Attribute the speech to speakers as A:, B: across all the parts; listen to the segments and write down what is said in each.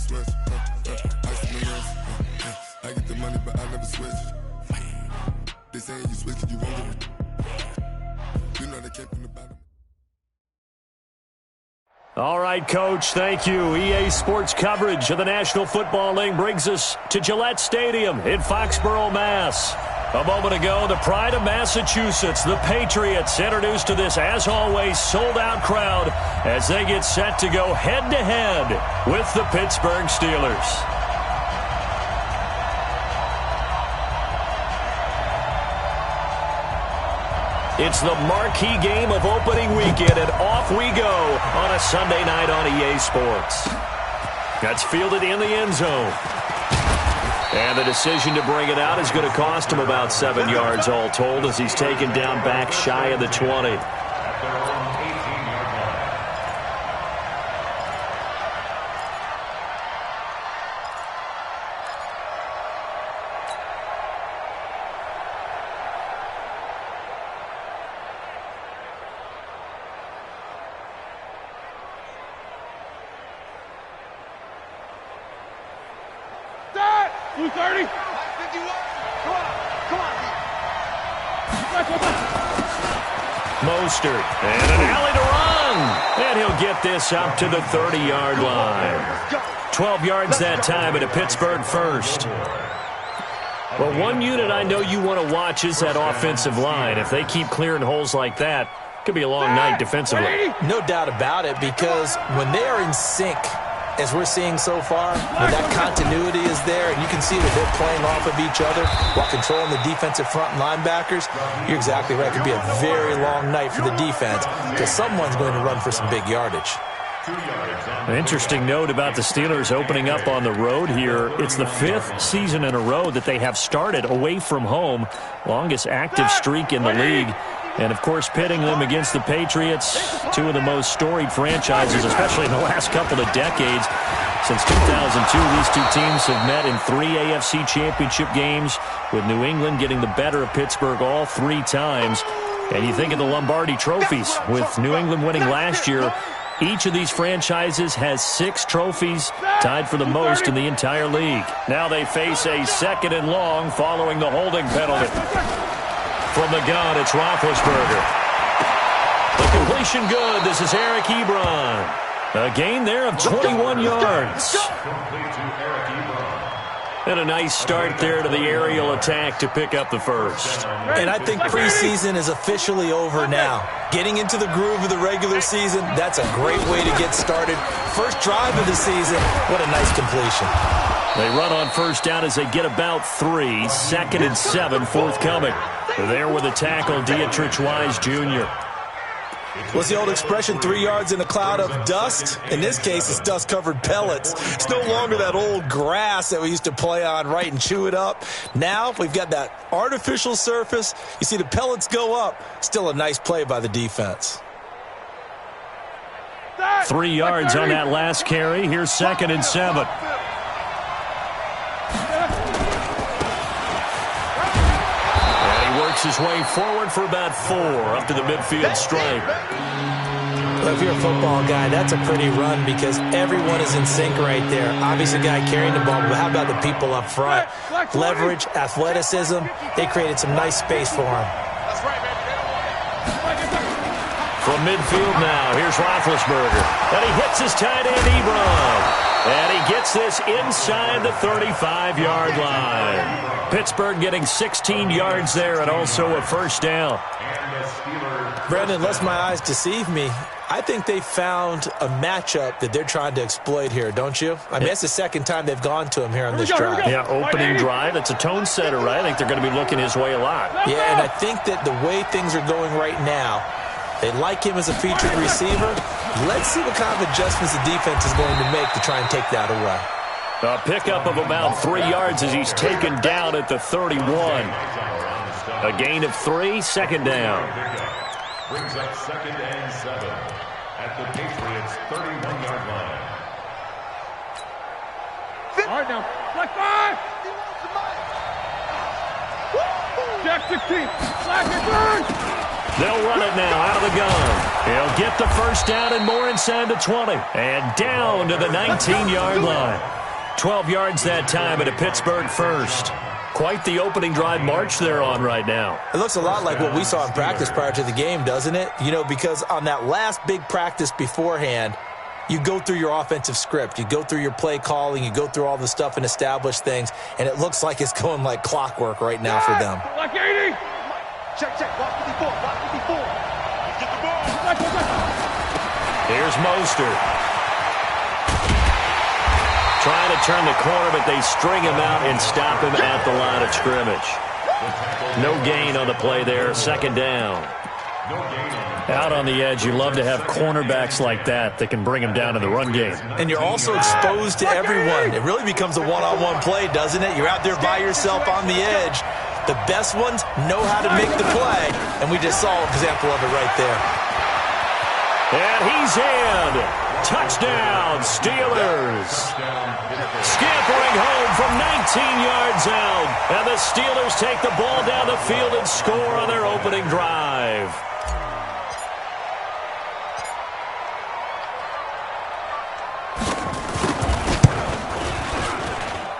A: switch. Ice in the wrist. I get the money, but I never switch. They saying you switch, you won't get it. You know they came from the bottom.
B: All right, Coach, thank you. EA Sports coverage of the National Football League brings us to Gillette Stadium in Foxborough, Mass. A moment ago, the pride of Massachusetts, the Patriots, introduced to this, as always, sold-out crowd as they get set to go head-to-head with the Pittsburgh Steelers. It's the marquee game of opening weekend, and off we go on a Sunday night on EA Sports. That's fielded in the end zone. And the decision to bring it out is going to cost him about 7 yards all told as he's taken down back shy of the 20. Mostert, and an alley to run. And he'll get this up to the 30-yard line. 12 yards that time at a Pittsburgh first. Well, one unit I know you want to watch is that offensive line. If they keep clearing holes like that, it could be a long night defensively.
C: No doubt about it, because when they are in sync, as we're seeing so far, when that continuity is there, and you can see that they're playing off of each other while controlling the defensive front linebackers, you're exactly right. It could be a very long night for the defense because someone's going to run for some big yardage.
B: An interesting note about the Steelers opening up on the road here. It's the 5th season in a row that they have started away from home. Longest active streak in the league. And, of course, pitting them against the Patriots, two of the most storied franchises, especially in the last couple of decades. Since 2002, these two teams have met in 3 AFC championship games, with New England getting the better of Pittsburgh all 3 times. And you think of the Lombardi trophies, with New England winning last year. Each of these franchises has 6 trophies, tied for the most in the entire league. Now they face a 2nd and long following the holding penalty. From the gun, it's Roethlisberger. The completion good. This is Eric Ebron. A gain there of 21 yards. And a nice start there to the aerial attack to pick up the first.
C: And I think preseason is officially over now. Getting into the groove of the regular season, that's a great way to get started. First drive of the season, what a nice completion.
B: They run on first down as they get about 3. 2nd and 7 forthcoming. There with the tackle, Dietrich Wise Jr.
C: What's the old expression, 3 yards in a cloud of dust? In this case, it's dust-covered pellets. It's no longer that old grass that we used to play on, right, and chew it up. Now we've got that artificial surface. You see the pellets go up. Still a nice play by the defense.
B: 3 yards on that last carry. Here's 2nd and 7. His way forward for about 4 up to the midfield stripe.
C: Well, if you're a football guy, that's a pretty run because everyone is in sync right there. Obviously, a guy carrying the ball, but how about the people up front? Leverage, athleticism, they created some nice space for him.
B: From midfield now, here's Roethlisberger. And he hits his tight end, Ebron. And he gets this inside the 35-yard line. Pittsburgh getting 16 yards there and also a first down.
C: Brandon, unless my eyes deceive me, I think they found a matchup that they're trying to exploit here, don't you? I mean, that's the second time they've gone to him here on this drive.
B: Yeah, opening drive. It's a tone setter, right? I think they're going to be looking his way a lot.
C: Yeah, and I think that the way things are going right now, they like him as a featured receiver. Let's see what kind of adjustments the defense is going to make to try and take that away.
B: A pickup of about 3 yards as he's taken down at the 31. A gain of 3, 2nd down.
D: Brings up 2nd and 7 at the Patriots' 31-yard line.
E: All right, now, black 5. Jack 16. Black and burn.
B: They'll run it now out of the gun. He'll get the first down and more inside the 20. And down to the 19-yard line. 12 yards that time at a Pittsburgh first. Quite the opening drive march they're on right now.
C: It looks a lot like what we saw in practice prior to the game, doesn't it? You know, because on that last big practice beforehand, you go through your offensive script. You go through your play calling. You go through all the stuff and establish things. And it looks like it's going like clockwork right now for them.
E: Like 80.
F: Check. Block 54. Block 54. Let's get the ball.
B: Here's Mostert. Trying to turn the corner, but they string him out and stop him at the line of scrimmage. No gain on the play there. Second down. Out on the edge, you love to have cornerbacks like that can bring him down in the run game.
C: And you're also exposed to everyone. It really becomes a one-on-one play, doesn't it? You're out there by yourself on the edge. The best ones know how to make the play, and we just saw an example of it right there.
B: And he's in. Touchdown, Steelers. Scampering home from 19 yards out. And the Steelers take the ball down the field and score on their opening drive.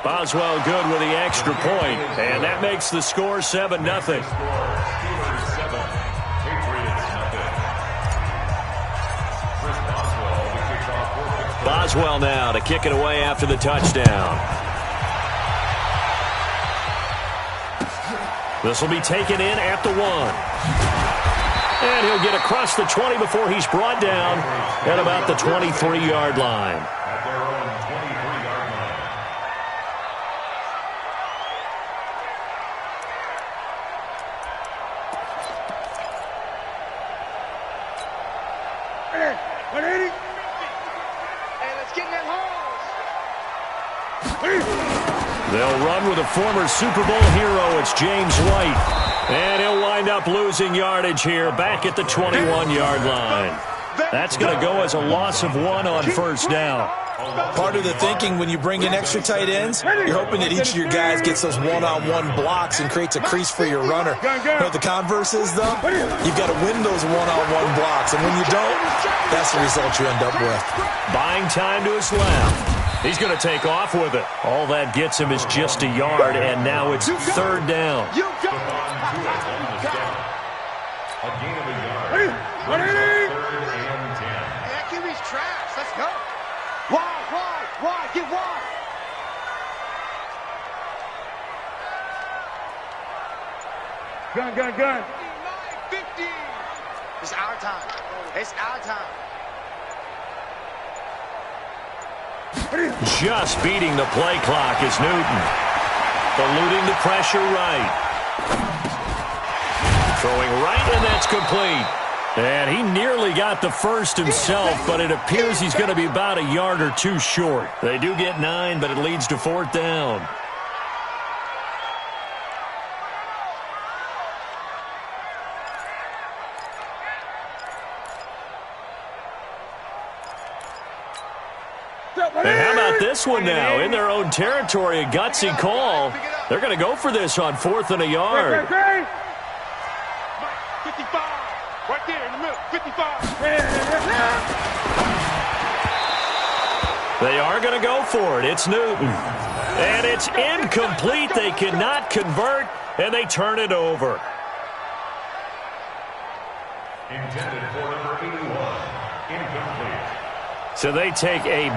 B: Boswell good with the extra point, and that makes the score 7-0. Boswell now to kick it away after the touchdown. This will be taken in at the 1. And he'll get across the 20 before he's brought down at about the 23-yard line.
D: At their own 23-yard line.
B: They'll run with a former Super Bowl hero. It's James White. And he'll wind up losing yardage here back at the 21-yard line. That's going to go as a loss of 1 on first down.
C: Part of the thinking when you bring in extra tight ends, you're hoping that each of your guys gets those one-on-one blocks and creates a crease for your runner. You know what the converse is, though? You've got to win those one-on-one blocks, and when you don't, that's the result you end up with.
B: Buying time to his left. He's going to take off with it. All that gets him is just a yard, and now it's third down.
D: A gain of a yard. Third and 10.
F: That QB's trash. Let's go. Wide. Get wide.
E: Gun.
F: 50. It's our time.
B: Just beating the play clock is Newton. Eluding the pressure right. Throwing right, and that's complete. And he nearly got the first himself, but it appears he's going to be about a yard or two short. They do get 9, but it leads to fourth down. And how about this one now? In their own territory, a gutsy call. They're going to go for this on 4th and a yard.
F: 55. Right there in the middle. 55.
B: They are going to go for it. It's Newton. And it's incomplete. They cannot convert, and they turn it over.
D: Intended for number 81. Incomplete.
B: So they take a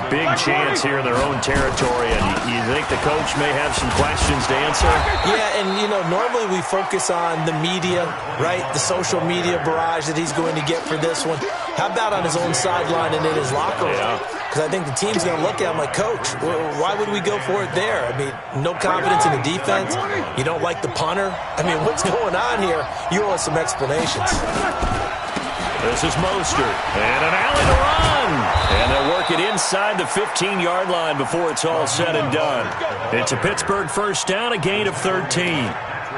B: big chance here in their own territory, and you think the coach may have some questions to answer?
C: Yeah, and, you know, normally we focus on the media, right, the social media barrage that he's going to get for this one. How about on his own sideline and in his locker room? Because I think the team's going to look at him like, Coach, why would we go for it there? I mean, no confidence in the defense. You don't like the punter. I mean, what's going on here? You owe us some explanations.
B: This is Mostert, and an alley to run. And they'll work it inside the 15-yard line before it's all said and done. It's a Pittsburgh first down, a gain of 13.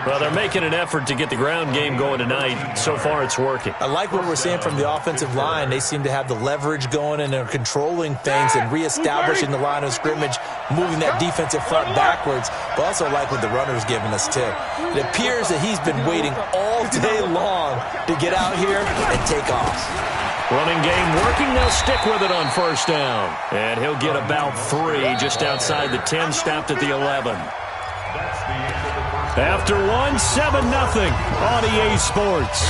B: Well, they're making an effort to get the ground game going tonight. So far, it's working.
C: I like what we're seeing from the offensive line. They seem to have the leverage going, and they're controlling things and reestablishing the line of scrimmage, moving that defensive front backwards. But also like what the runner's giving us, too. It appears that he's been waiting all day long to get out here and take off.
B: Running game working. They'll stick with it on first down. And he'll get about 3 just outside the 10, stopped at the 11. After 1, 7-0 on EA Sports.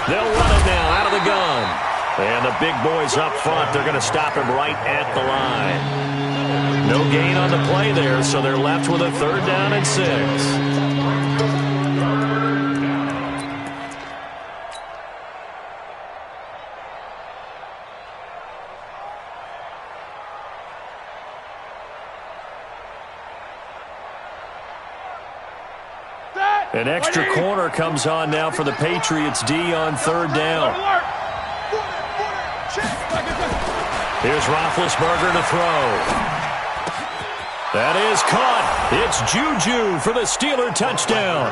B: They'll run it now out of the gun. And the big boys up front, they're going to stop him right at the line. No gain on the play there, so they're left with a 3rd down and 6. An extra corner comes on now for the Patriots D on 3rd down. Here's Roethlisberger to throw. That is caught. It's Juju for the Steeler touchdown.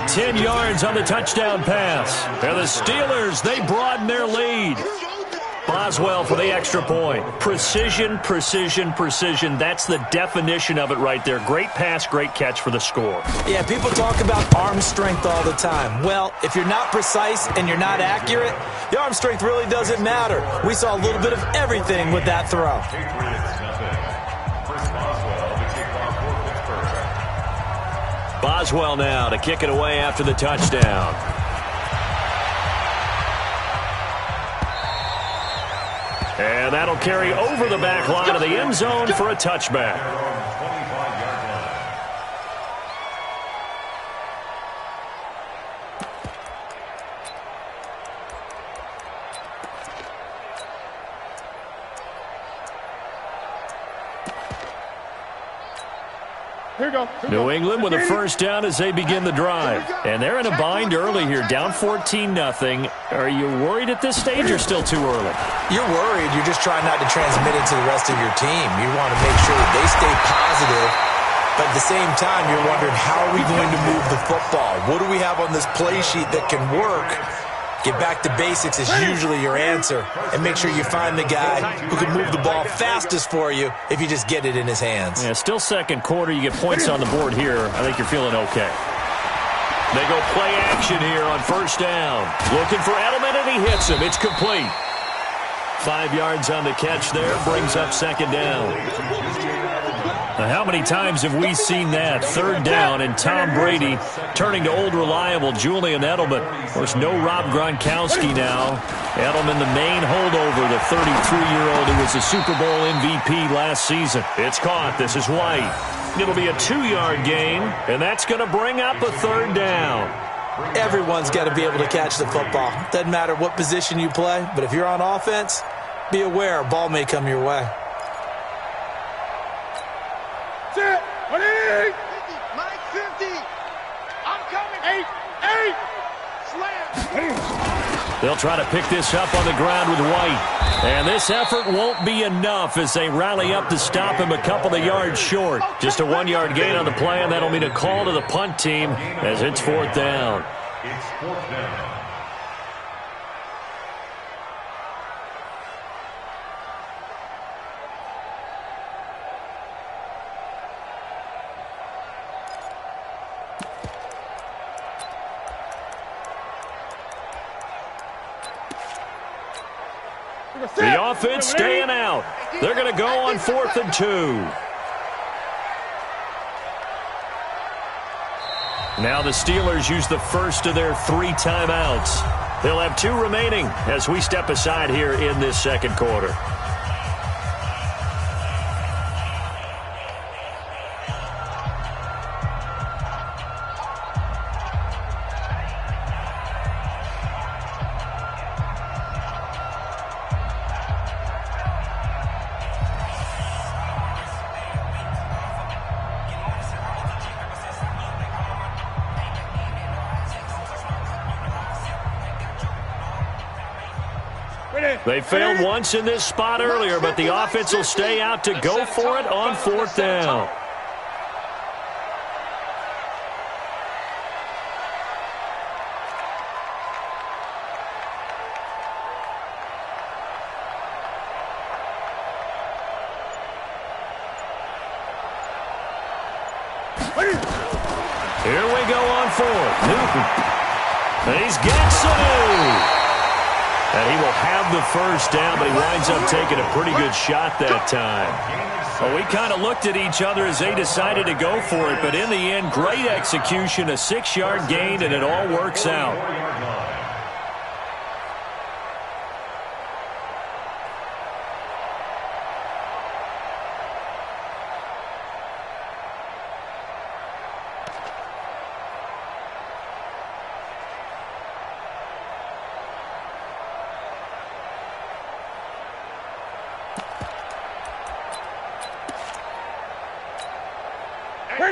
B: 10 yards on the touchdown pass. And the Steelers, they broaden their lead. Boswell for the extra point. Precision, precision, precision. That's the definition of it right there. Great pass, great catch for the score.
C: Yeah, people talk about arm strength all the time. Well, if you're not precise and you're not accurate, the arm strength really doesn't matter. We saw a little bit of everything with that throw.
B: Boswell now to kick it away after the touchdown. And that'll carry over the back line of the end zone for a touchback. New England with a first down as they begin the drive. And they're in a bind early here, down 14-0. Are you worried at this stage or still too early?
C: You're worried. You're just trying not to transmit it to the rest of your team. You want to make sure that they stay positive. But at the same time, you're wondering, how are we going to move the football? What do we have on this play sheet that can work? Get back to basics is usually your answer. And make sure you find the guy who can move the ball fastest for you if you just get it in his hands.
B: Yeah, still second quarter. You get points on the board here. I think you're feeling okay. They go play action here on first down. Looking for Edelman, and he hits him. It's complete. 5 yards on the catch there. Brings up second down. Now, how many times have we seen that? 3rd down and Tom Brady turning to old reliable Julian Edelman. Of course, no Rob Gronkowski now. Edelman, the main holdover, the 33-year-old who was the Super Bowl MVP last season. It's caught. This is White. It'll be a 2-yard gain, and that's going to bring up a 3rd down.
C: Everyone's got to be able to catch the football. Doesn't matter what position you play, but if you're on offense, be aware a ball may come your way.
F: Mike 50. I'm coming. 8. Slam.
B: They'll try to pick this up on the ground with White. And this effort won't be enough as they rally up to stop him a couple of yards short. Just a 1-yard gain on the play, and that'll mean a call to the punt team as it's 4th down.
D: It's 4th down.
B: The offense staying out. They're going to go on 4th and 2. Now the Steelers use the first of their 3 timeouts. They'll have 2 remaining as we step aside here in this second quarter. They failed once in this spot earlier, but the offense will stay out to go for it on 4th down. Here we go on fourth. Newton. He's got Sanu. And he will have the first down, but he winds up taking a pretty good shot that time. Well, we kind of looked at each other as they decided to go for it, but in the end, great execution, a 6-yard gain, and it all works out.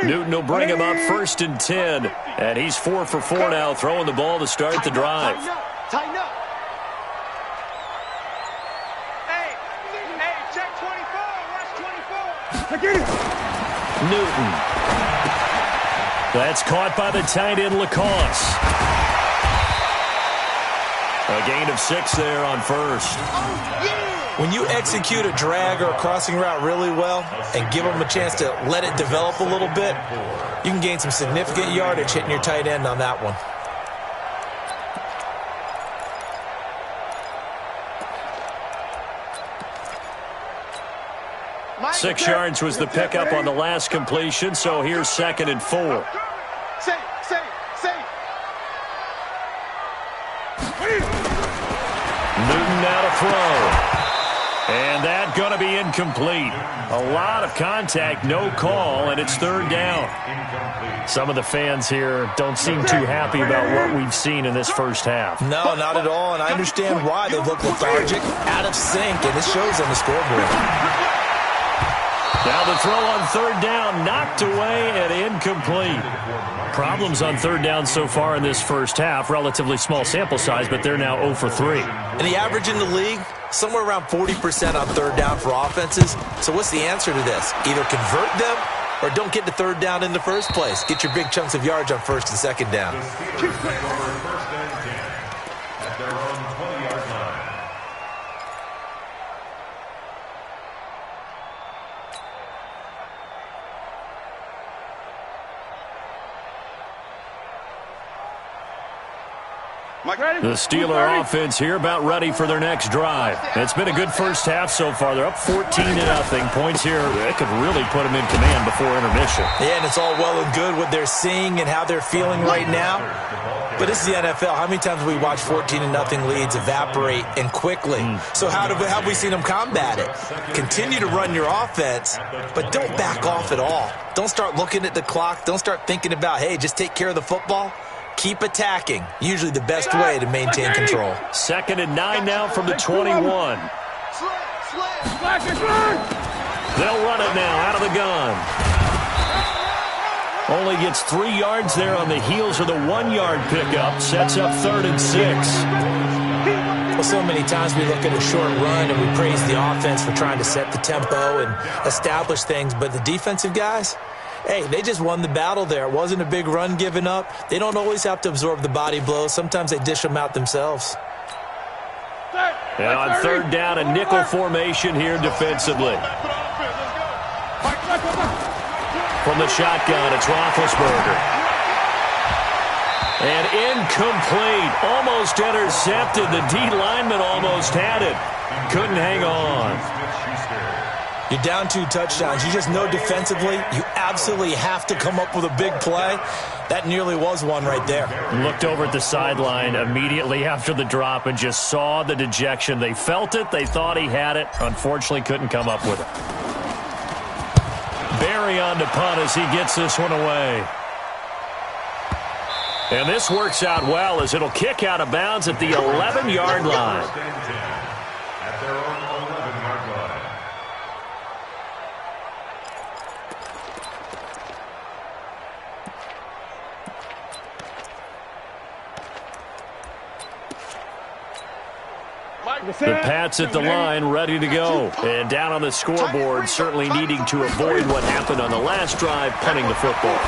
B: Newton will bring him up 1st and 10. And he's 4 for 4 now, throwing the ball to start the drive.
F: Tighten up. Hey, check 24. Watch 24.
B: Newton. That's caught by the tight end, Lacoste. A gain of 6 there on first.
C: When you execute a drag or a crossing route really well and give them a chance to let it develop a little bit, you can gain some significant yardage hitting your tight end on that one.
B: Six yards was the pickup on the last completion, so here's 2nd and 4.
F: Safe.
B: Newton now to throw. And that's going to be incomplete. A lot of contact, no call, and it's 3rd down. Some of the fans here don't seem too happy about what we've seen in this first half.
C: No, not at all, and I understand why. They look lethargic, out of sync, and it shows on the scoreboard.
B: Now the throw on 3rd down, knocked away and incomplete. Problems on 3rd down so far in this first half. Relatively small sample size, but they're now 0 for 3.
C: And the average in the league, somewhere around 40% on 3rd down for offenses. So what's the answer to this? Either convert them or don't get to 3rd down in the first place. Get your big chunks of yards on 1st and 2nd down.
B: The Steeler offense here about ready for their next drive. It's been a good first half so far. They're up 14-0. Points here that could really put them in command before intermission.
C: Yeah, and it's all well and good what they're seeing and how they're feeling right now. But this is the NFL. How many times have we watched 14-0 leads evaporate and quickly? So how have we seen them combat it? Continue to run your offense, but don't back off at all. Don't start looking at the clock. Don't start thinking about, hey, just take care of the football. Keep attacking. Usually the best way to maintain control.
B: 2nd and 9 now from the 21. They'll run it now out of the gun. Only gets 3 yards there on the heels of the 1-yard pickup. Sets up 3rd and 6.
C: Well, so many times we look at a short run and we praise the offense for trying to set the tempo and establish things. But the defensive guys, hey, they just won the battle there. It wasn't a big run given up. They don't always have to absorb the body blows. Sometimes they dish them out themselves.
B: And on 3rd down, a nickel formation here defensively. From the shotgun, it's Roethlisberger. And incomplete. Almost intercepted. The D lineman almost had it. Couldn't hang on.
C: You're down 2 touchdowns. You just know defensively you absolutely have to come up with a big play. That nearly was one right there.
B: Looked over at the sideline immediately after the drop and just saw the dejection. They felt it. They thought he had it. Unfortunately, couldn't come up with it. Barry on to punt as he gets this one away. And this works out well as it'll kick out of bounds at the 11-yard line.
D: At their own 11-yard line.
B: The Pats at the line, ready to go. And down on the scoreboard, certainly needing to avoid what happened on the last drive, punting the football.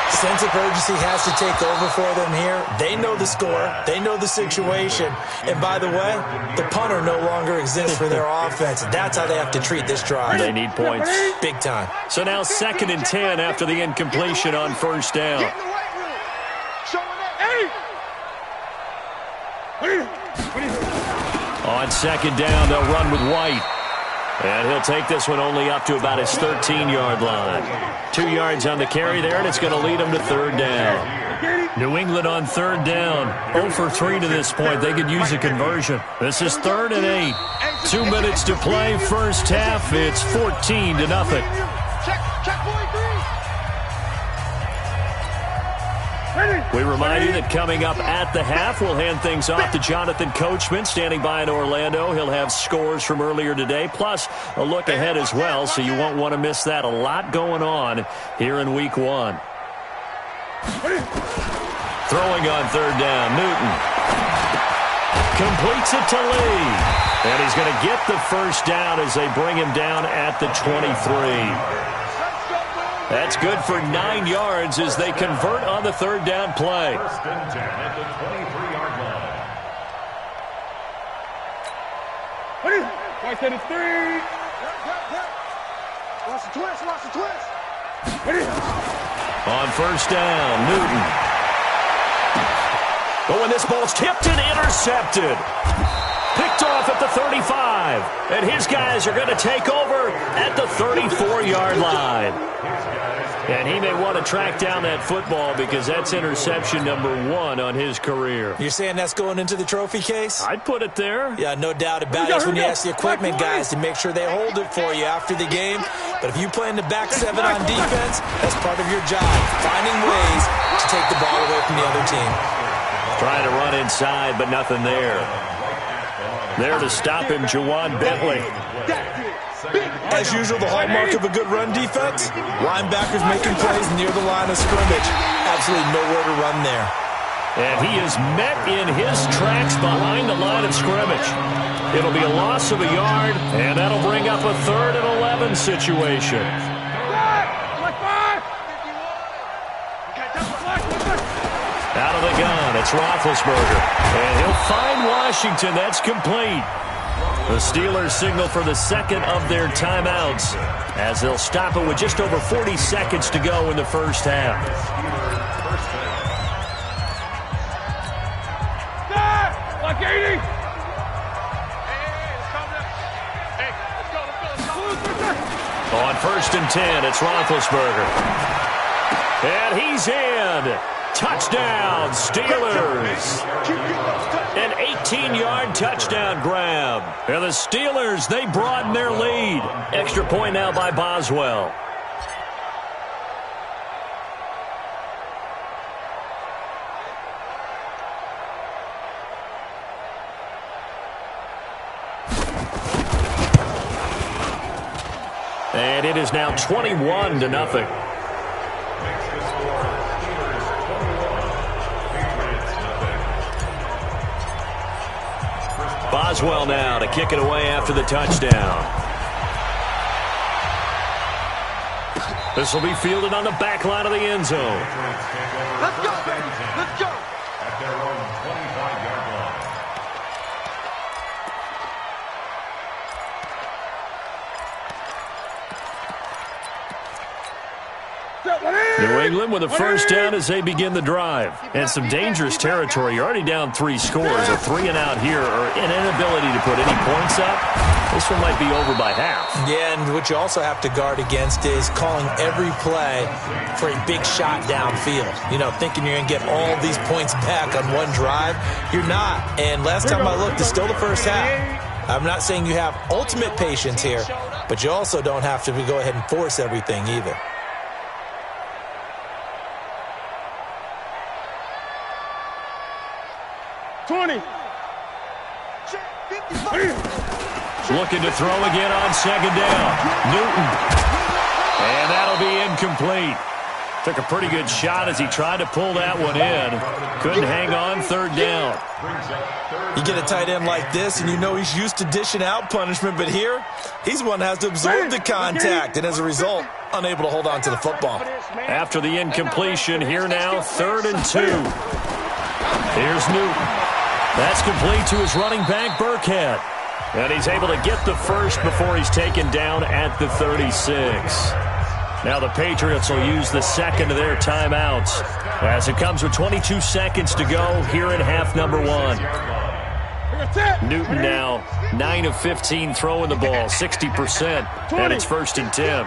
C: Sense of urgency has to take over for them here. They know the score. They know the situation. And by the way, the punter no longer exists for their offense. That's how they have to treat this drive.
B: They need points.
C: Big time.
B: So now 2nd and 10 after the incompletion on 1st down. On 2nd down, they'll run with White. And he'll take this one only up to about his 13-yard line. 2 yards on the carry there, and it's going to lead him to 3rd down. New England on 3rd down. 0 for 3 to this point. They could use a conversion. This is 3rd and 8. 2 minutes to play, first half. It's 14-0. We remind you that coming up at the half, we'll hand things off to Jonathan Coachman, standing by in Orlando. He'll have scores from earlier today, plus a look ahead as well, so you won't want to miss that. A lot going on here in Week 1. Throwing on 3rd down, Newton. Completes it to Lee. And he's going to get the first down as they bring him down at the 23. That's good for 9 yards as they convert on the 3rd down play.
D: 1st and 10 at the 23-yard line.
E: I said it's 3.
F: Watch the twist, watch the twist.
B: On 1st down, Newton. But when this ball's tipped and intercepted. Picked off at the 35. And his guys are going to take over at the 34-yard line. And he may want to track down that football because that's interception number 1 on his career.
C: You're saying that's going into the trophy case?
B: I'd put it there.
C: Yeah, no doubt about it. That's when you ask the equipment guys to make sure they hold it for you after the game. But if you play in the back 7 on defense, that's part of your job, finding ways to take the ball away from the other team.
B: Trying to run inside, but nothing there. There to stop him, Juwan Bentley.
C: As usual, the hallmark of a good run defense, linebackers making plays near the line of scrimmage. Absolutely nowhere to run there.
B: And he is met in his tracks behind the line of scrimmage. It'll be a loss of a yard, and that'll bring up a 3rd and 11 situation. Out of the gun, it's Roethlisberger. And he'll find Washington. That's complete. The Steelers signal for the 2nd of their timeouts as they'll stop it with just over 40 seconds to go in the first half.
E: Like 80.
B: On 1st and 10, it's Roethlisberger. And he's in. Touchdown, Steelers. An 18-yard touchdown grab. And the Steelers, they broaden their lead. Extra point now by Boswell. And it is now 21-0. Boswell now to kick it away after the touchdown. This will be fielded on the back line of the end zone.
F: Let's go, baby. Let's go.
D: At their own 25-yard line.
B: New England with a first down as they begin the drive. And some dangerous territory. You're already down 3 scores. A 3 and out here or an inability to put any points up. This one might be over by half.
C: Yeah, and what you also have to guard against is calling every play for a big shot downfield. You know, thinking you're going to get all these points back on one drive. You're not. And last time I looked, it's still the first half. I'm not saying you have ultimate patience here, but you also don't have to go ahead and force everything either.
B: Looking to throw again on 2nd down. Newton. And that'll be incomplete. Took a pretty good shot as he tried to pull that one in. Couldn't hang on, third down.
C: You get a tight end like this, and you know he's used to dishing out punishment, but here, he's one that has to absorb the contact, and as a result, unable to hold on to the football.
B: After the incompletion, here now, 3rd and 2. Here's Newton. That's complete to his running back, Burkhead. And he's able to get the first before he's taken down at the 36. Now the Patriots will use the second of their timeouts as it comes with 22 seconds to go here in half number 1. Newton now 9 of 15 throwing the ball, 60%, and it's 1st and 10.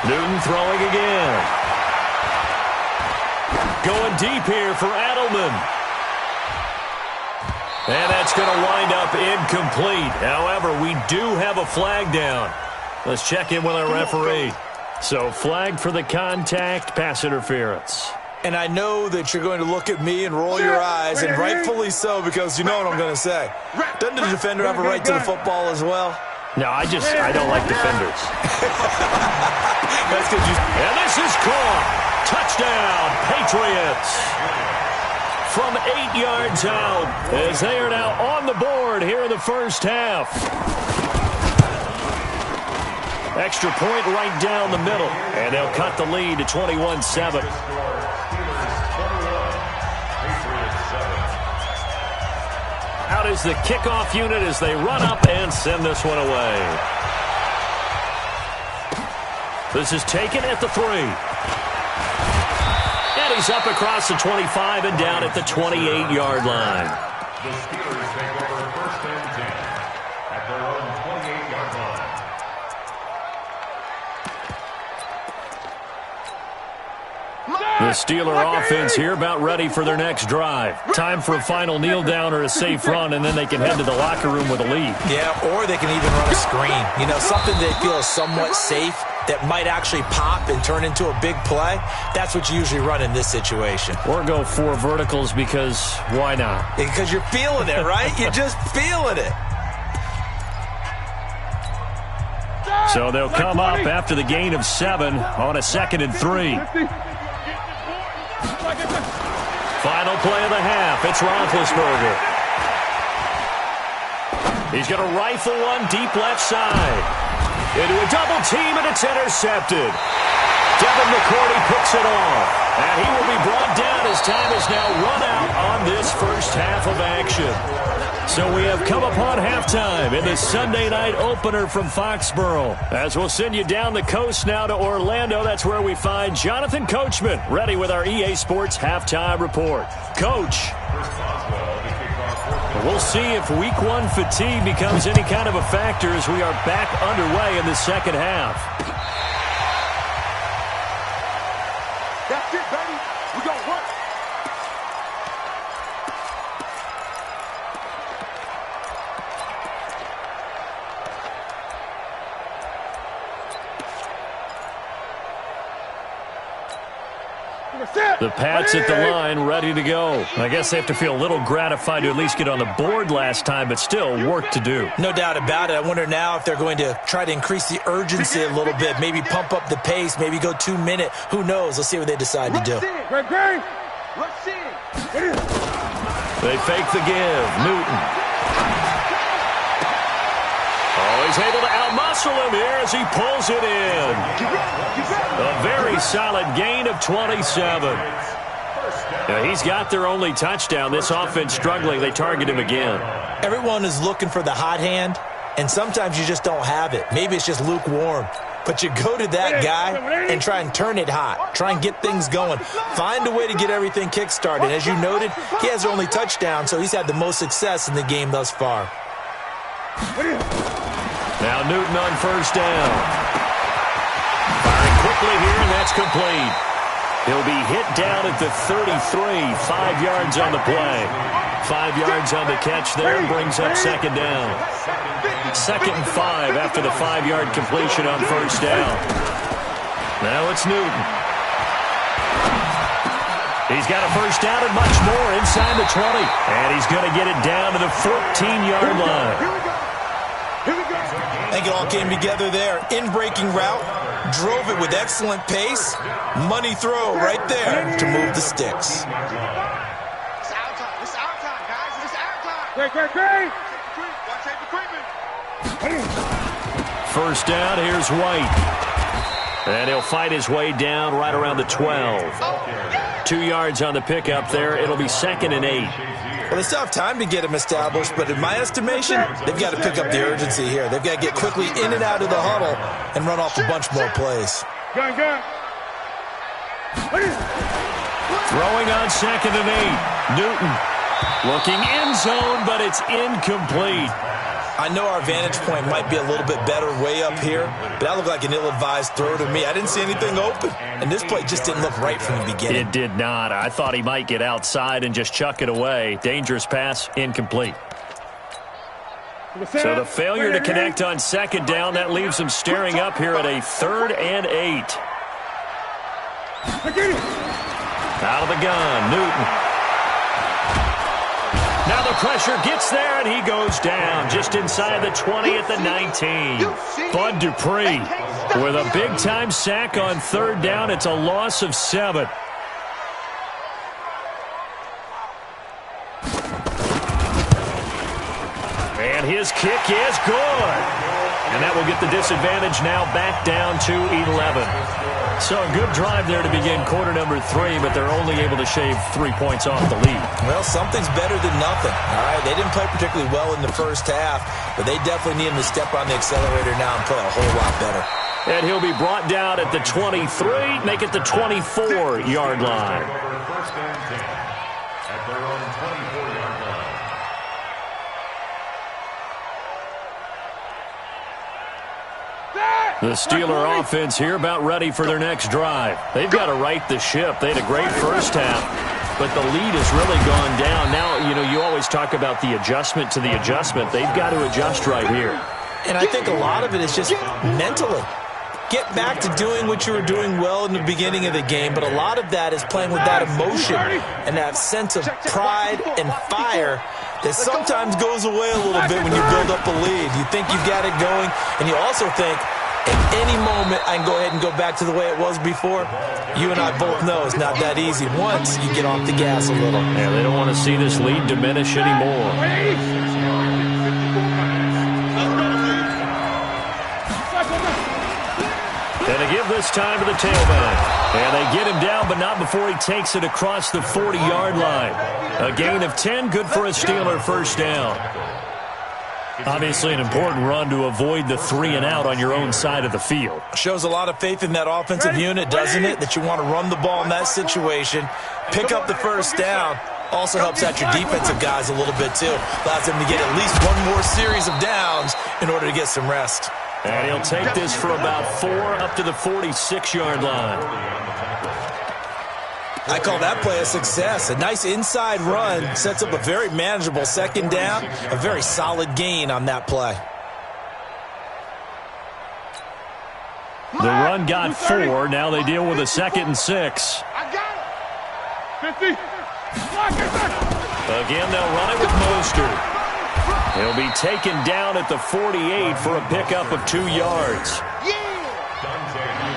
B: Newton throwing again. Going deep here for Adelman. And that's going to wind up incomplete. However, we do have a flag down. Let's check in with our referee. So, flag for the contact, pass interference.
C: And I know that you're going to look at me and roll your eyes, and rightfully so, because you know what I'm going to say. Doesn't the defender have a right to the football as well?
B: No, I don't like defenders.
C: That's good.
B: And this is caught. Touchdown, Patriots. From 8 yards out, as they are now on the board here in the first half. Extra point right down the middle, and they'll cut the lead to 21-7. Out is the kickoff unit as they run up and send this one away. This is taken at the 3. And he's up across the 25 and down at the 28-yard line.
D: The Steelers take over 1st and 10 at their own 28-yard line.
B: The Steeler offense here about ready for their next drive. Time for a final kneel down or a safe run, and then they can head to the locker room with a lead.
C: Yeah, or they can even run a screen. You know, something they feel is somewhat safe that might actually pop and turn into a big play. That's what you usually run in this situation.
B: Or go 4 verticals because why not?
C: Because you're feeling it, right? You're just feeling it.
B: So they'll come up after the gain of 7 on a 2nd and 3. Final play of the half. It's Roethlisberger. He's going to rifle one deep left side. Into a double team, and it's intercepted. Devin McCourty picks it off. And he will be brought down as time is now run out on this first half of action. So we have come upon halftime in the Sunday night opener from Foxborough. As we'll send you down the coast now to Orlando, that's where we find Jonathan Coachman ready with our EA Sports halftime report. Coach, we'll see if week 1 fatigue becomes any kind of a factor as we are back underway in the second half.
F: That's it, baby. We gonna work.
B: The Pats at the line, ready to go. I guess they have to feel a little gratified to at least get on the board last time, but still work to do.
C: No doubt about it. I wonder now if they're going to try to increase the urgency a little bit, maybe pump up the pace, maybe go 2-minute. Who knows? Let's see what they decide to do.
B: They fake the give. Newton. Oh, he's able to outmuscle him here as he pulls it in. A very solid gain of 27. Now, he's got their only touchdown. This offense struggling. They target him again.
C: Everyone is looking for the hot hand, and sometimes you just don't have it. Maybe it's just lukewarm. But you go to that guy and try and turn it hot. Try and get things going. Find a way to get everything kick-started. As you noted, he has their only touchdown, so he's had the most success in the game thus far.
B: Now Newton on first down. Firing quickly here, and that's complete. He'll be hit down at the 33, 5 yards on the play. 5 yards on the catch there, brings up second down. 2nd and 5 after the 5-yard completion on first down. Now it's Newton. He's got a first down and much more inside the 20. And he's going to get it down to the 14-yard line.
C: And think it all came together there. In-breaking route, drove it with excellent pace. Money throw right there to move the sticks.
F: It's our time. It's our time, guys. It's our time.
E: Great, great, great.
F: Take the equipment.
B: First down, here's White. And he'll fight his way down right around the 12. 2 yards on the pickup there. It'll be 2nd and 8.
C: Well, they still have time to get him established, but in my estimation, they've got to pick up the urgency here. They've got to get quickly in and out of the huddle and run off a bunch more plays.
E: Gun, gun.
B: Throwing on 2nd and 8. Newton looking end zone, but it's incomplete.
C: I know our vantage point might be a little bit better way up here, but that looked like an ill-advised throw to me. I didn't see anything open, and this play just didn't look right from the beginning.
B: It did not. I thought he might get outside and just chuck it away. Dangerous pass, incomplete. So the failure to connect on 2nd down, that leaves him staring up here at a 3rd and 8. Out of the gun, Newton. Now the pressure gets there, and he goes down just inside the 20 at the 19. Bud Dupree with a big-time sack on 3rd down. It's a loss of 7. And his kick is good. And that will get the disadvantage now back down to 11. So a good drive there to begin quarter number 3, but they're only able to shave 3 points off the lead.
C: Well, something's better than nothing. All right, they didn't play particularly well in the first half, but they definitely need him to step on the accelerator now and play a whole lot better.
B: And he'll be brought down at the 23, make it the 24-yard line.
D: First and 10 at their own 24-yard line.
B: The Steeler offense here about ready for their next drive. They've got to right the ship. They had a great first half, but the lead has really gone down. Now, you always talk about the adjustment to the adjustment. They've got to adjust right here.
C: And I think a lot of it is just mentally. Get back to doing what you were doing well in the beginning of the game, but a lot of that is playing with that emotion and that sense of pride and fire that sometimes goes away a little bit when you build up a lead. You think you've got it going, and you also think, at any moment, I can go ahead and go back to the way it was before. You and I both know it's not that easy once you get off the gas a little.
B: Yeah, they don't want to see this lead diminish anymore. And they give this time to the tailback. And they get him down, but not before he takes it across the 40-yard line. A gain of 10, good for a Steeler first down. Obviously an important run to avoid the 3-and-out on your own side of the field.
C: Shows a lot of faith in that offensive unit, doesn't it? That you want to run the ball in that situation, pick up the first down. Also helps out your defensive guys a little bit, too. Allows them to get at least one more series of downs in order to get some rest.
B: And he'll take this for about 4 up to the 46-yard line.
C: I call that play a success. A nice inside run sets up a very manageable 2nd down. A very solid gain on that play.
B: The run got 4. Now they deal with a 2nd and 6.
F: I got it.
E: 50.
B: Again, they'll run it with Mostert. He'll be taken down at the 48 for a pickup of 2 yards.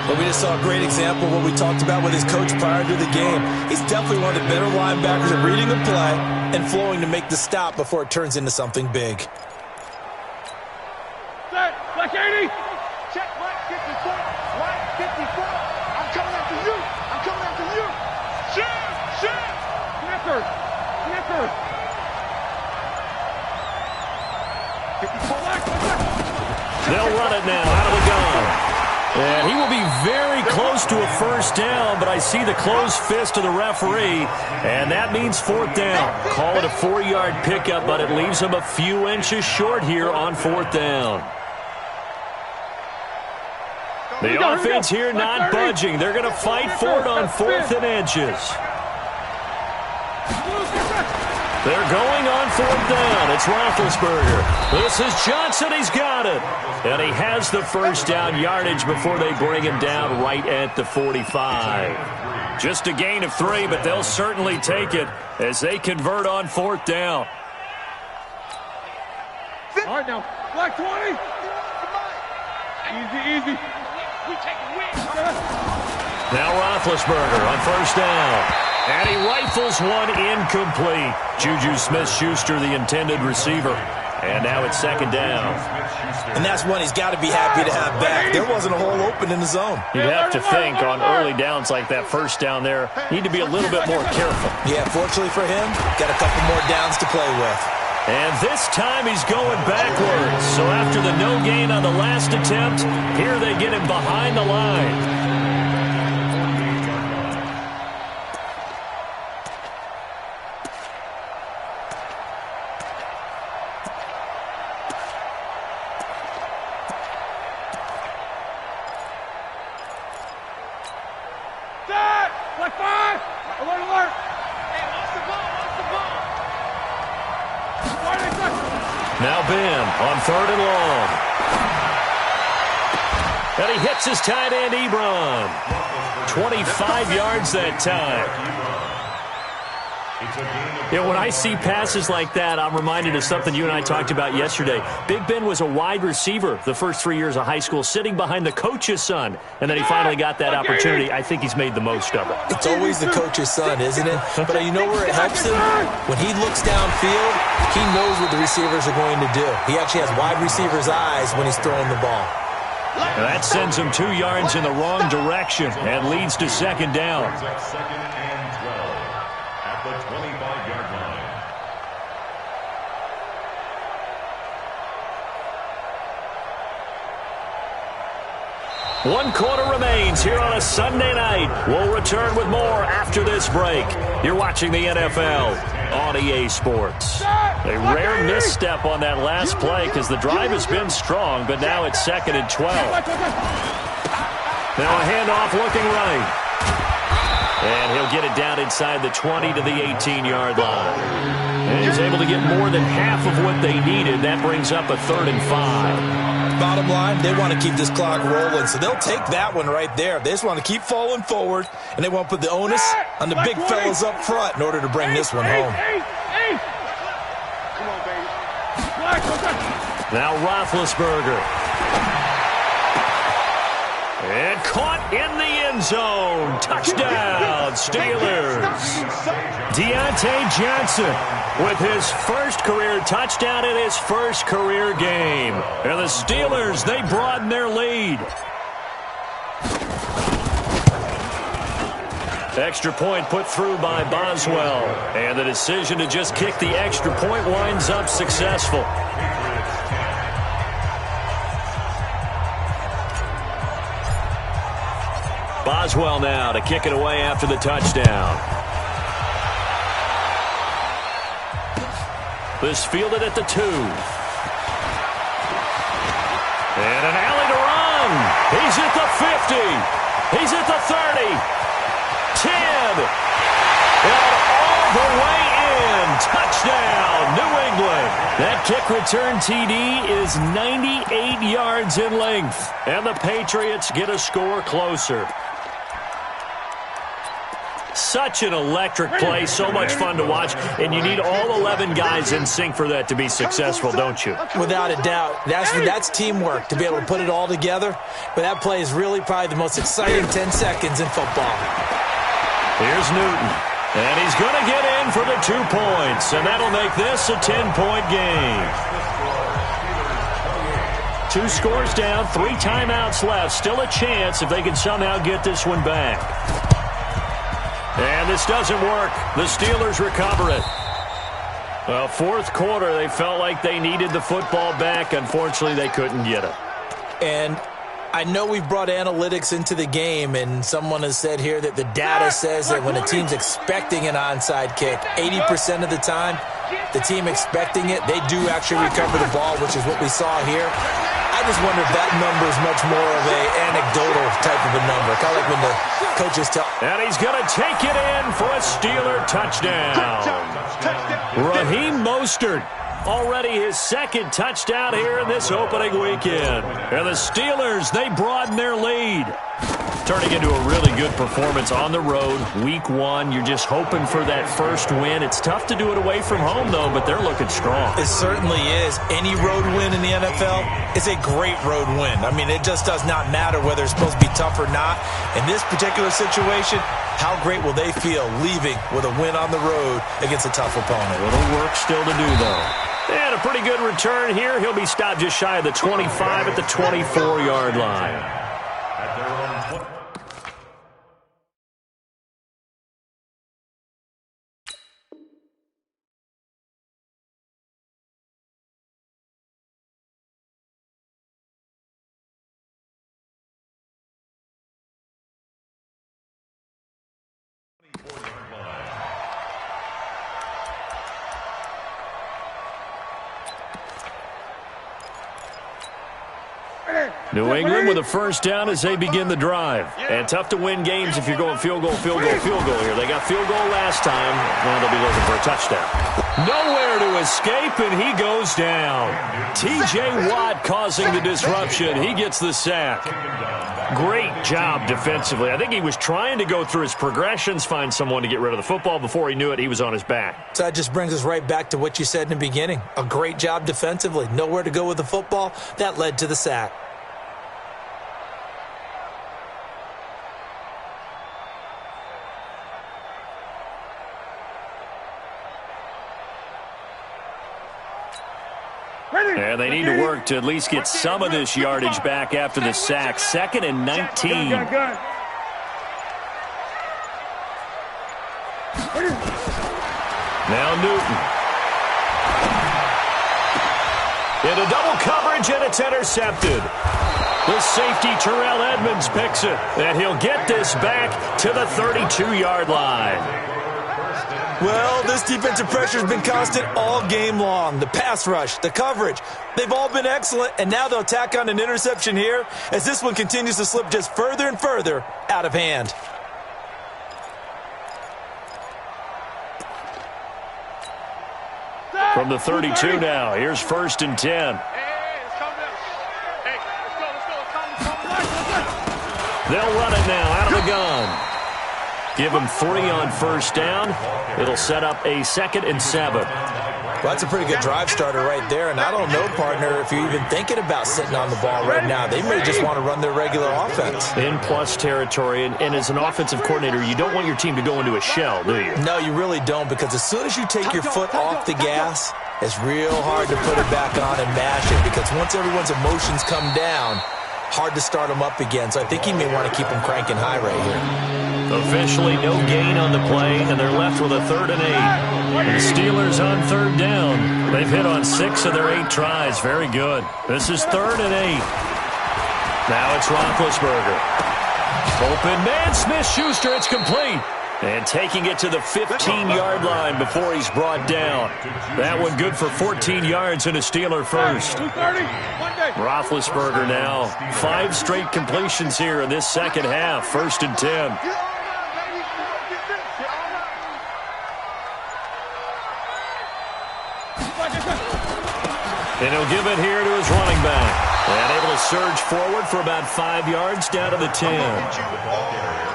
C: But we just saw a great example of what we talked about with his coach prior to the game. He's definitely one of the better linebackers at reading the play and flowing to make the stop before it turns into something big.
E: Set. Black 80.
F: Check right 54. Right 54. I'm coming after you. I'm coming after you. Shoot.
E: Sniffer. 54.
B: They'll run it now out of the gun. And he will be very close to a first down, but I see the closed fist of the referee, and that means 4th down. Call it a 4-yard pickup, but it leaves him a few inches short here on 4th down. The offense here not budging. They're going to fight for it on 4th and inches. They're going on 4th down. It's Roethlisberger. This is Johnson. He's got it. And he has the first down yardage before they bring him down right at the 45. Just a gain of 3, but they'll certainly take it as they convert on 4th down.
E: All right, now. Black 20. Easy.
B: Now Roethlisberger on first down. And he rifles one incomplete. Juju Smith-Schuster, the intended receiver. And now it's second down.
C: And that's one he's got to be happy to have back. There wasn't a hole open in the zone.
B: You'd have to think on early downs like that first down there, need to be a little bit more careful.
C: Yeah, fortunately for him, got a couple more downs to play with.
B: And this time he's going backwards. So after the no gain on the last attempt, here they get him behind the line. Now Ben on third and long. And he hits his tight end, Ebron. 25 yards that time. Yeah, when I see passes like that, I'm reminded of something you and I talked about yesterday. Big Ben was a wide receiver the first 3 years of high school, sitting behind the coach's son. And then he finally got that opportunity. I think he's made the most of it.
C: It's always the coach's son, isn't it? But you know where it helps him? When he looks downfield, he knows what the receivers are going to do. He actually has wide receivers' eyes when he's throwing the ball.
B: And that sends him 2 yards in the wrong direction and leads to second down.
D: Second and 12 at the 25-yard line.
B: One quarter remains here on a Sunday night. We'll return with more after this break. You're watching the NFL on EA Sports. A rare misstep on that last play because the drive has been strong, but now it's second and 12. Now a handoff looking right. And he'll get it down inside the 20 to the 18-yard line. And he's able to get more than half of what they needed. That brings up a 3rd and 5.
C: Bottom line, they want to keep this clock rolling, so they'll take that one right there. They just want to keep falling forward, and they want to put the onus on the big fellas up front in order to bring this one home.
B: Now Roethlisberger. And caught in the end zone. Touchdown, Steelers. Deontay Johnson with his first career touchdown in his first career game. And the Steelers, they broaden their lead. Extra point put through by Boswell. And the decision to just kick the extra point winds up successful. Boswell now to kick it away after the touchdown. This fielded at the 2. And an alley to run. He's at the 50. He's at the 30. 10. And all the way in. Touchdown, New England. That kick return TD is 98 yards in length. And the Patriots get a score closer. Such an electric play, so much fun to watch, and you need all 11 guys in sync for that to be successful, don't you?
C: Without a doubt. That's teamwork, to be able to put it all together. But that play is really probably the most exciting 10 seconds in football.
B: Here's Newton, and he's going to get in for the 2 points, and that'll make this a 10-point game. 2 scores down, 3 timeouts left. Still a chance if they can somehow get this one back. And this doesn't work. The Steelers recover it. Well, fourth quarter, they felt like they needed the football back. Unfortunately, they couldn't get it.
C: And I know we've brought analytics into the game, and someone has said here that the data says that when a team's expecting an onside kick, 80% of the time, the team expecting it, they do actually recover the ball, which is what we saw here. I just wonder if that number is much more of an anecdotal type of a number, kind of like when the coaches tell.
B: And he's going to take it in for a Steeler touchdown. Raheem Mostert, already his 2nd touchdown here in this opening weekend. And the Steelers, they broaden their lead. Turning into a really good performance on the road, week one. You're just hoping for that first win. It's tough to do it away from home, though, but they're looking strong.
C: It certainly is. Any road win in the NFL is a great road win. I mean, it just does not matter whether it's supposed to be tough or not. In this particular situation, how great will they feel leaving with a win on the road against a tough opponent?
B: A little work still to do, though. And a pretty good return here. He'll be stopped just shy of the 25 at the 24-yard line.
D: At their own 20.
B: New England with a first down as they begin the drive. And tough to win games if you're going field goal here. They got field goal last time. Well, they'll be looking for a touchdown. Nowhere to escape, and he goes down. T.J. Watt causing the disruption. He gets the sack. Great job defensively. I think he was trying to go through his progressions, find someone to get rid of the football. Before he knew it, he was on his back.
C: So that just brings us right back to what you said in the beginning. A great job defensively. Nowhere to go with the football. That led to the sack.
B: And they need to work to at least get some of this yardage back after the sack. 2nd and 19. Now Newton. Into double coverage, and it's intercepted. The safety, Terrell Edmonds, picks it. And he'll get this back to the 32-yard line.
C: Well, this defensive pressure has been constant all game long. The pass rush, the coverage, they've all been excellent, and now they'll tack on an interception here as this one continues to slip just further and further out of hand.
B: From the 32 now, here's 1st and 10. They'll run it now out of the gun. Give him 3 on first down. It'll set up a 2nd and 7.
C: Well, that's a pretty good drive starter right there, and I don't know, partner, if you're even thinking about sitting on the ball right now. They may just want to run their regular offense.
B: In plus territory, and as an offensive coordinator, you don't want your team to go into a shell, do you?
C: No, you really don't, because as soon as you take your foot off the gas, it's real hard to put it back on and mash it, because once everyone's emotions come down, hard to start them up again. So I think he may want to keep them cranking high right here.
B: Officially no gain on the play, and they're left with a 3rd and 8. The Steelers on 3rd down. They've hit on 6 of their 8 tries. Very good. This is 3rd and 8. Now it's Roethlisberger. Open man, Smith-Schuster. It's complete. And taking it to the 15-yard line before he's brought down. That one good for 14 yards and a Steeler first. Roethlisberger now 5 straight completions here in this second half. 1st and 10. And he'll give it here to his running back. And able to surge forward for about 5 yards down to the 10.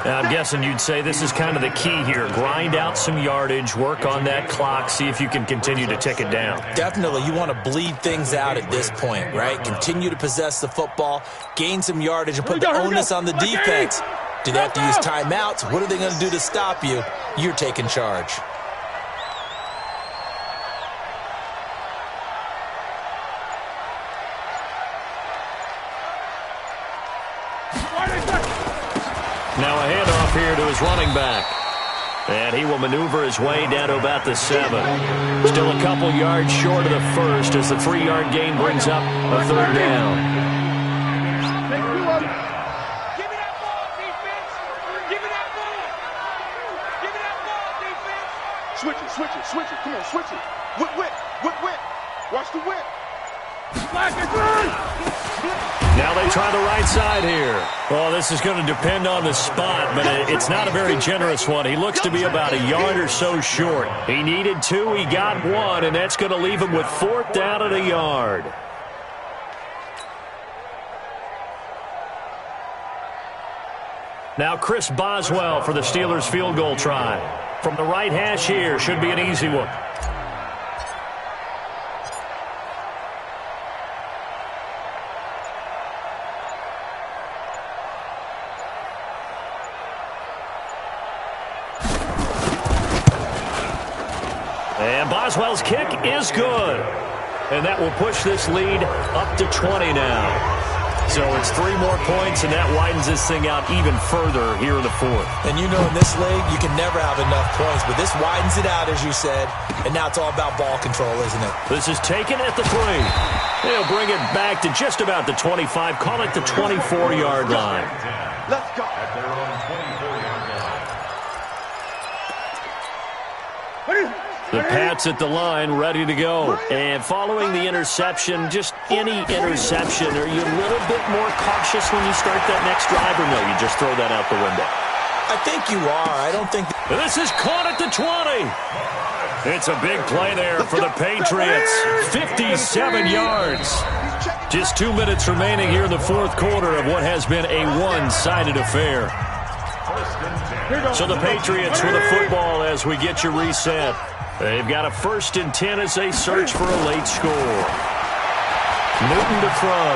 B: Now, I'm guessing you'd say this is kind of the key here. Grind out some yardage, work on that clock, see if you can continue to tick it down.
C: Definitely. You want to bleed things out at this point, right? Continue to possess the football, gain some yardage, and put the onus on the defense. Do they have to use timeouts? What are they going to do to stop you? You're taking charge.
B: Now a handoff here to his running back. And he will maneuver his way down to about the 7. Still a couple yards short of the first as the 3-yard gain brings up a 3rd down.
F: Give me that ball, defense. Give me that ball. Give me that ball, defense. Switch it. Come on, switch it. Whip. Watch the whip.
B: Now they try the right side here. Well, this is going to depend on the spot, but it's not a very generous one. He looks to be about a yard or so short. He needed 2, he got 1, and that's going to leave him with 4th down at a yard. Now Chris Boswell for the Steelers field goal try. From the right hash here, should be an easy one. And Boswell's kick is good. And that will push this lead up to 20 now. So it's 3 more points, and that widens this thing out even further here in the fourth.
C: And you know in this league, you can never have enough points, but this widens it out, as you said, and now it's all about ball control, isn't it?
B: This is taken at the 3. They'll bring it back to just about the 25, call it the 24-yard line.
F: Let's go.
D: At their own 24-yard line.
B: The Pats at the line, ready to go. And following the interception, just any interception, are you a little bit more cautious when you start that next drive, or no, you just throw that out the window?
C: I think you are. I don't think...
B: This is caught at the 20. It's a big play there for the Patriots. 57 yards. Just 2 minutes remaining here in the fourth quarter of what has been a one-sided affair. So the Patriots with the football as we get you reset. They've got a 1st and 10 as they search for a late score. Newton to throw.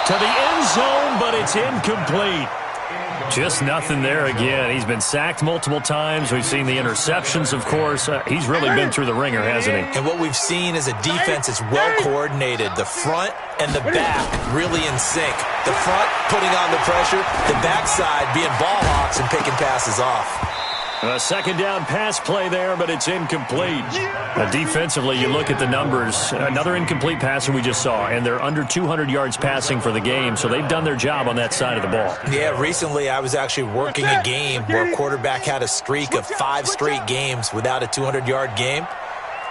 B: To the end zone, but it's incomplete. Just nothing there again. He's been sacked multiple times. We've seen the interceptions, of course. He's really been through the ringer, hasn't he?
C: And what we've seen is a defense that's well-coordinated. The front and the back really in sync. The front putting on the pressure. The backside being ball hawks and picking passes off.
B: A 2nd down pass play there, but it's incomplete. Defensively, you look at the numbers. Another incomplete passer we just saw, and they're under 200 yards passing for the game, so they've done their job on that side of the ball.
C: Yeah, recently I was actually working a game where a quarterback had a streak of 5 straight games without a 200-yard game.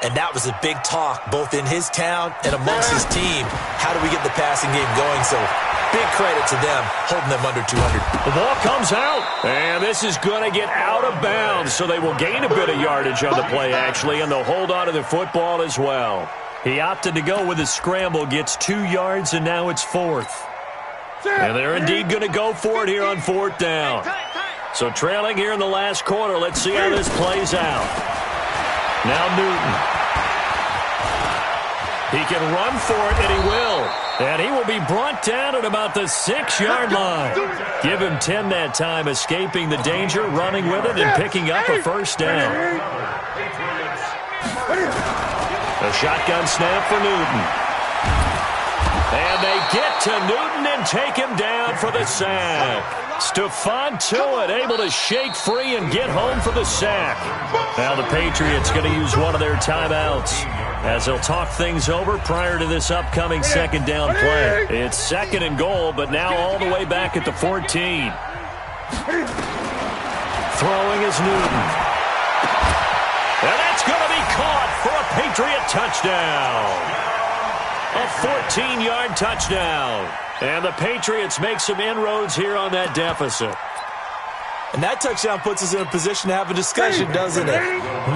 C: And that was a big talk, both in his town and amongst his team. How do we get the passing game going? So big credit to them, holding them under 200.
B: The ball comes out, and this is going to get out of bounds, so they will gain a bit of yardage on the play, actually, and they'll hold on to the football as well. He opted to go with his scramble, gets 2 yards, and now it's 4th. And they're indeed going to go for it here on 4th down. So trailing here in the last quarter, let's see how this plays out. Now Newton. He can run for it, and he will. And he will be brought down at about the 6-yard line. Give him 10 that time, escaping the danger, running with it, and picking up a 1st down. A shotgun snap for Newton. And they get to Newton and take him down for the sack. Stephon Tuitt able to shake free and get home for the sack. Now the Patriots going to use one of their timeouts as they'll talk things over prior to this upcoming 2nd down play. It's 2nd and goal, but now all the way back at the 14. Throwing is Newton. And that's going to be caught for a Patriot touchdown. A 14-yard touchdown. And the Patriots make some inroads here on that deficit.
C: And that touchdown puts us in a position to have a discussion, doesn't it?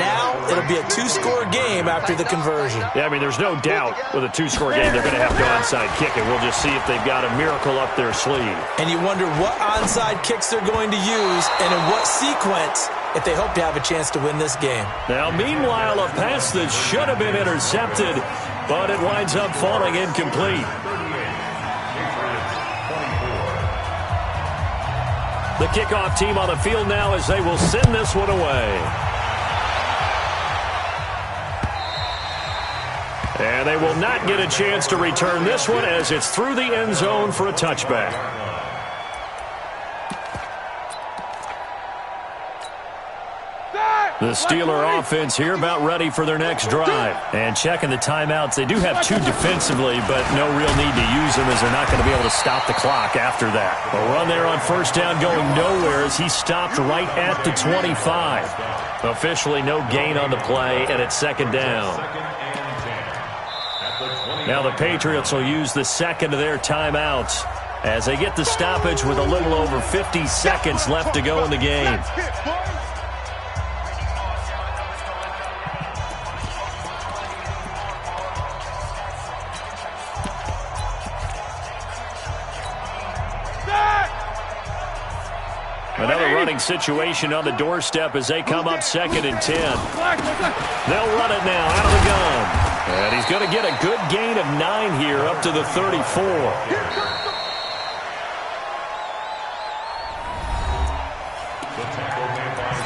C: Now it'll be a 2-score game after the conversion.
B: Yeah, I mean, there's no doubt with a 2-score game they're going to have to onside kick it. We'll just see if they've got a miracle up their sleeve.
C: And you wonder what onside kicks they're going to use and in what sequence if they hope to have a chance to win this game. Now,
B: meanwhile, a pass that should have been intercepted, but it winds up falling incomplete. The kickoff team on the field now as they will send this one away. And they will not get a chance to return this one as it's through the end zone for a touchback. The Steeler offense here about ready for their next drive. And checking the timeouts, they do have 2 defensively, but no real need to use them as they're not going to be able to stop the clock after that. A run there on 1st down going nowhere as he stopped right at the 25. Officially no gain on the play, and it's 2nd down. Now the Patriots will use the 2nd of their timeouts as they get the stoppage with a little over 50 seconds left to go in the game. punting situation on the doorstep as they come up 2nd and 10. They'll run it now out of the gun. And he's going to get a good gain of 9 here up to the 34.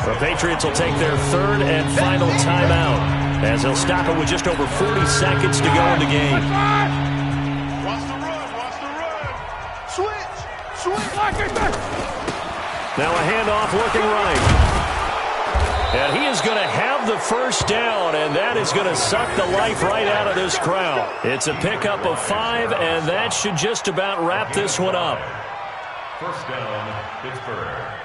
B: The Patriots will take their 3rd and final timeout as they'll stop it with just over 40 seconds to go in the game.
F: Watch the run. Switch.
B: Now a handoff looking right. And he is going to have the first down, and that is going to suck the life right out of this crowd. It's a pickup of 5, and that should just about wrap this one up.
D: First down, Pittsburgh.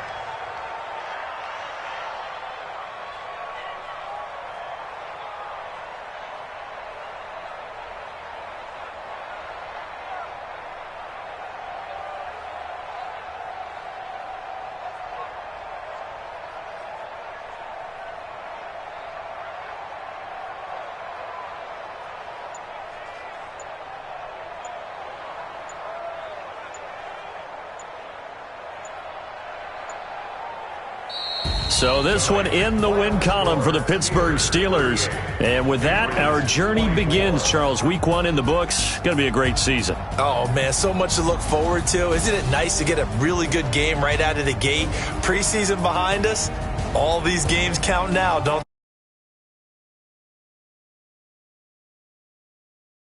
B: So this one in the win column for the Pittsburgh Steelers. And with that, our journey begins, Charles. Week 1 in the books. Going to be a great season.
C: Oh, man, so much to look forward to. Isn't it nice to get a really good game right out of the gate? Preseason behind us. All these games count now, don't